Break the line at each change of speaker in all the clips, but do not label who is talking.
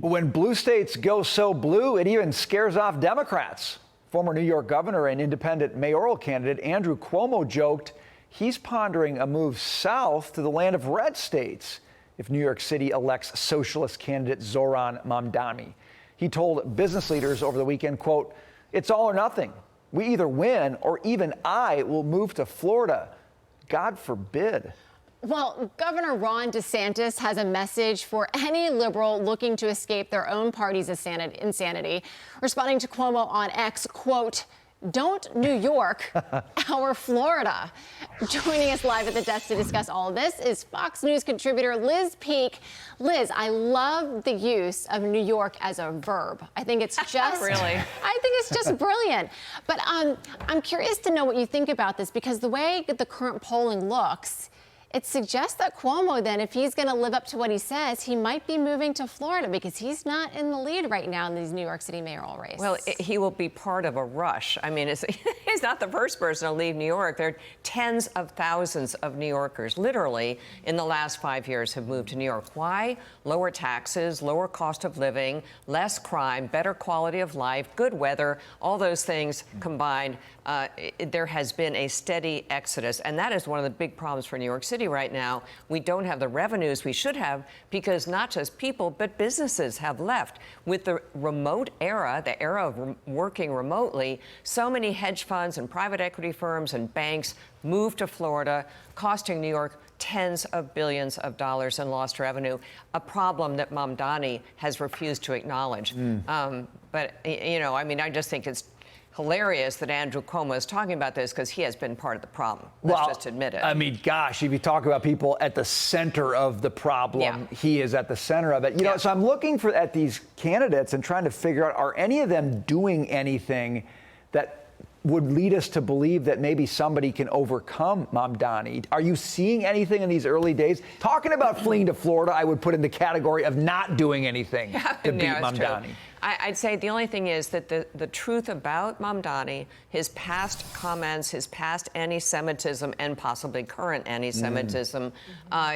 When blue states go so blue, it even scares off Democrats. Former New York governor and independent mayoral candidate Andrew Cuomo joked he's pondering a move south to the land of red states if New York City elects socialist candidate Zohran Mamdani. He told business leaders over the weekend, quote, "It's all or nothing. We either win or even I will move to Florida. God forbid."
Well, Governor Ron DeSantis has a message for any liberal looking to escape their own party's insanity, responding to Cuomo on X, quote, "Don't New York, our Florida." Joining us live at the desk to discuss all of this is Fox News contributor Liz Peek. Liz, I love the use of New York as a verb. I think it's just
really.
I think it's just brilliant. But I'm curious to know what you think about this, because the way the current polling looks, it suggests that Cuomo, then, if he's going to live up to what he says, he might be moving to Florida, because he's not in the lead right now in these New York City mayoral races.
Well, he will be part of a rush. I mean, he's not the first person to leave New York. There are tens of thousands of New Yorkers, literally, in the last 5 years have moved to New York. Why? Lower taxes, lower cost of living, less crime, better quality of life, good weather, all those things combined. There has been a steady exodus, and that is one of the big problems for New York City right now. We don't have the revenues we should have because not just people, but businesses have left. With the remote era, the era of working remotely, so many hedge funds and private equity firms and banks moved to Florida, costing New York tens of billions of dollars in lost revenue, a problem that Mamdani has refused to acknowledge. But, you know, I mean, I just think it's hilarious that Andrew Cuomo is talking about this, because he has been part of the problem. Let's just admit it.
I mean, gosh, if you talk about people at the center of the problem, he is at the center of it. You know, so I'm looking at these candidates and trying to figure out, are any of them doing anything that would lead us to believe that maybe somebody can overcome Mamdani? Are you seeing anything in these early days? Talking about fleeing to Florida, I would put in the category of not doing anything to beat Mamdani.
True. I'd say the only thing is that the truth about Mamdani, his past comments, his past anti-Semitism and possibly current anti-Semitism,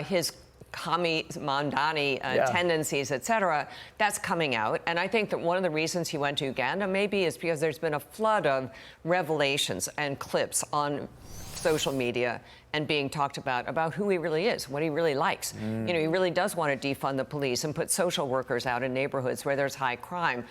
his commie Mamdani tendencies, et cetera, that's coming out. And I think that one of the reasons he went to Uganda maybe is because there's been a flood of revelations and clips on social media and being talked about who he really is, what he really likes. You know, he really does want to defund the police and put social workers out in neighborhoods where there's high crime.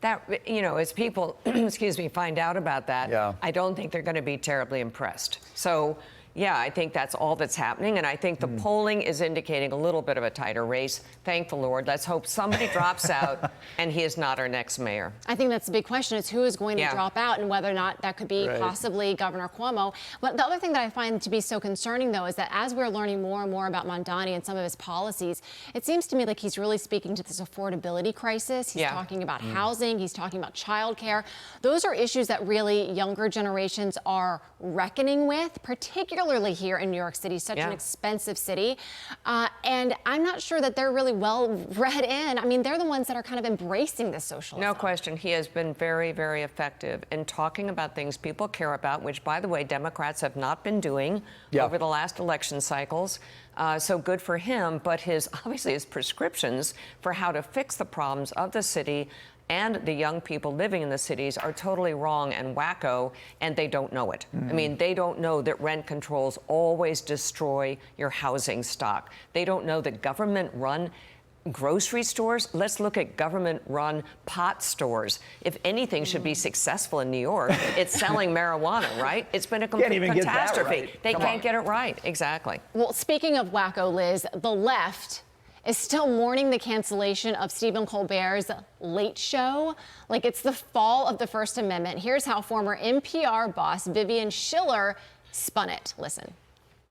That, you know, as people, excuse me, find out about that, I don't think they're going to be terribly impressed. So, yeah, I think that's all that's happening. And I think the polling is indicating a little bit of a tighter race. Thank the Lord. Let's hope somebody drops out and he is not our next mayor.
I think that's the big question, is who is going to drop out, and whether or not that could be possibly Governor Cuomo. But the other thing that I find to be so concerning, though, is that as we're learning more and more about Mamdani and some of his policies, it seems to me like he's really speaking to this affordability crisis. He's talking about housing. He's talking about childcare. Those are issues that really younger generations are reckoning with, particularly here in New York City, such an expensive city. And I'm not sure that they're really well read in. I mean, they're the ones that are kind of embracing this socialism.
No question. He has been very, very effective in talking about things people care about, which, by the way, Democrats have not been doing over the last election cycles. So good for him. But obviously his prescriptions for how to fix the problems of the city and the young people living in the cities are totally wrong and wacko, and they don't know it. I mean, they don't know that rent controls always destroy your housing stock. They don't know that government-run grocery stores, let's look at government-run pot stores. If anything should be successful in New York, it's selling marijuana, right? It's been a complete catastrophe. They can't get it right. Exactly.
Well, speaking of wacko, Liz, the left is still mourning the cancellation of Stephen Colbert's Late Show like it's the fall of the First Amendment. Here's how former NPR boss Vivian Schiller spun it. Listen.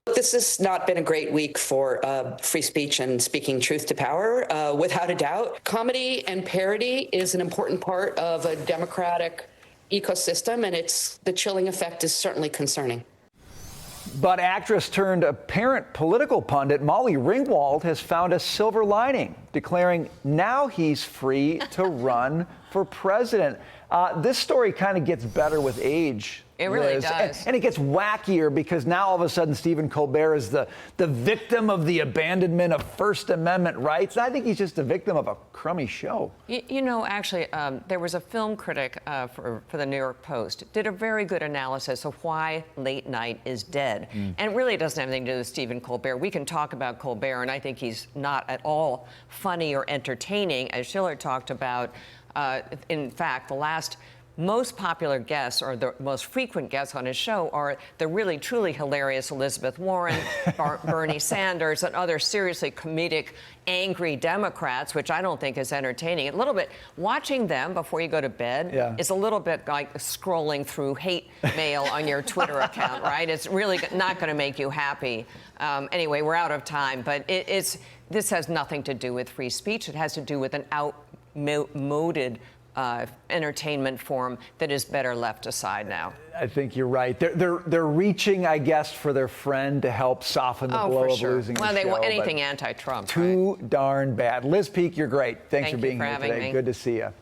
This has not been a great week for free speech and speaking truth to power, without a doubt. Comedy and parody is an important part of a democratic ecosystem, and the chilling effect is certainly concerning.
But actress turned apparent political pundit Molly Ringwald has found a silver lining, declaring now he's free to run for president. This story kind of gets better with age.
It really
Liz.
does.
And it gets wackier because now all of a sudden Stephen Colbert is the victim of the abandonment of First Amendment rights. I think he's just a victim of a crummy show.
You know, actually, there was a film critic for the New York Post, did a very good analysis of why late night is dead. And it really doesn't have anything to do with Stephen Colbert. We can talk about Colbert, and I think he's not at all funny or entertaining, as Schiller talked about. In fact, the last most popular guests, or the most frequent guests on his show, are the really truly hilarious Elizabeth Warren, Bernie Sanders, and other seriously comedic, angry Democrats, which I don't think is entertaining. A little bit, watching them before you go to bed is a little bit like scrolling through hate mail on your Twitter account, right? It's really not going to make you happy. Anyway, we're out of time, but this has nothing to do with free speech. It has to do with an outmoded entertainment form that is better left aside now.
I think you're right. They're reaching, I guess, for their friend to help soften the blow of losing the show.
Well, they want anything anti-Trump.
Too darn bad. Liz Peek, you're great. Thanks for being here today.
Me.
Good to see you.